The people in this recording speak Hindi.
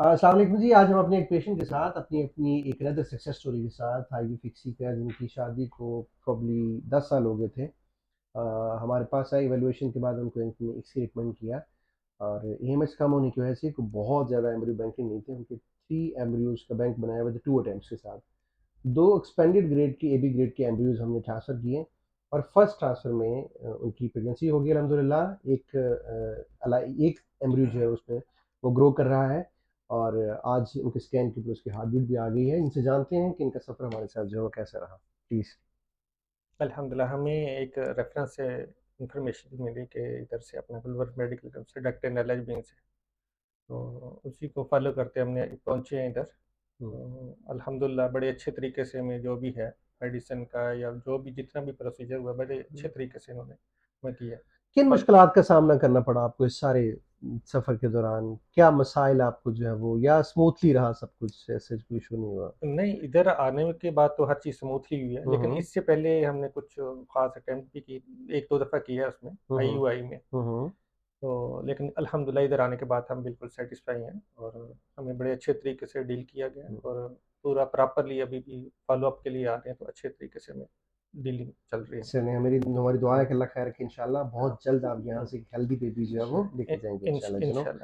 अस्सलाम वालेकुम जी। आज हम अपने एक पेशेंट के साथ अपनी अपनी एक अनदर सक्सेस स्टोरी के साथ आईवी फिक्सी का, जिनकी शादी को प्रॉब्ली 10 साल हो गए थे। हमारे पास आई, इवैल्यूएशन के बाद उनको एक्सरे रिकमेंड किया और ईएमएस कम होने की वजह से को बहुत ज़्यादा एम्ब्रियो बैंकिंग नहीं थी। उनके 3 एम्ब्रियोज का बैंक बनाया हुआ था 2 अटेम्प्ट्स के साथ। 2 एक्सपेंडेड ग्रेड के एबी ग्रेड के एम्ब्रियोज हमने ट्रांसफ़र किए और फर्स्ट ट्रांसफ़र में उनकी प्रेगनेंसी हो गई अल्हम्दुलिल्लाह। एक एम्ब्रियो जो है उसमें वो ग्रो कर रहा है और आज उनके स्कैन के ऊपर उसकी हार्ट बीट भी आ गई है। इनसे जानते हैं कि इनका सफ़र हमारे साथ जो है वो कैसा रहा। प्लीज़। अल्हम्दुलिल्लाह हमें एक रेफरेंस से इंफॉर्मेशन मिली कि इधर से अपना गुलवर्ग मेडिकल कैंप से डॉक्टर नलज बिंग से, तो उसी को फॉलो करते हमने पहुँचे हैं इधर। हुँ। तो अल्हम्दुलिल्लाह बड़े अच्छे तरीके से हमें जो भी है मेडिसिन का या जो भी जितना भी प्रोसीजर हुआ बड़े अच्छे तरीके से इन्होंने हमें किया। किन और मुश्किलात का सामना करना पड़ा आपको इस सारे सफ़र के दौरान? क्या मसाइल आपको जो है वो, या स्मूथली रहा सब कुछ, ऐसे कोई इश्यू नहीं हुआ? नहीं, इधर आने के बाद तो हर चीज़ स्मूथली हुई है, हुँ, लेकिन हुँ। इससे पहले हमने कुछ ख़ास अटेम्प्ट भी की, 1-2 दफ़ा किया है उसमें हुँ, हुँ। आईयूआई में। हुँ, हुँ। तो लेकिन अल्हम्दुलिल्लाह इधर आने के बाद हम बिल्कुल सैटिस्फाई हैं और हमें बड़े अच्छे तरीके से डील किया गया हुँ। और पूरा प्रॉपरली अभी भी फ़ॉलो-अप के लिए आ रहे हैं, तो अच्छे तरीके से हमें डीलिंग चल रही है। चलें, मेरी हमारी दुआ है कि अल्लाह खैर रखे इंशाल्लाह। बहुत जल्द आप यहाँ से एक हेल्दी बेबी जो है वो इ लेके जाएँगे इंश इंशाल्लाह, इंशाल्लाह।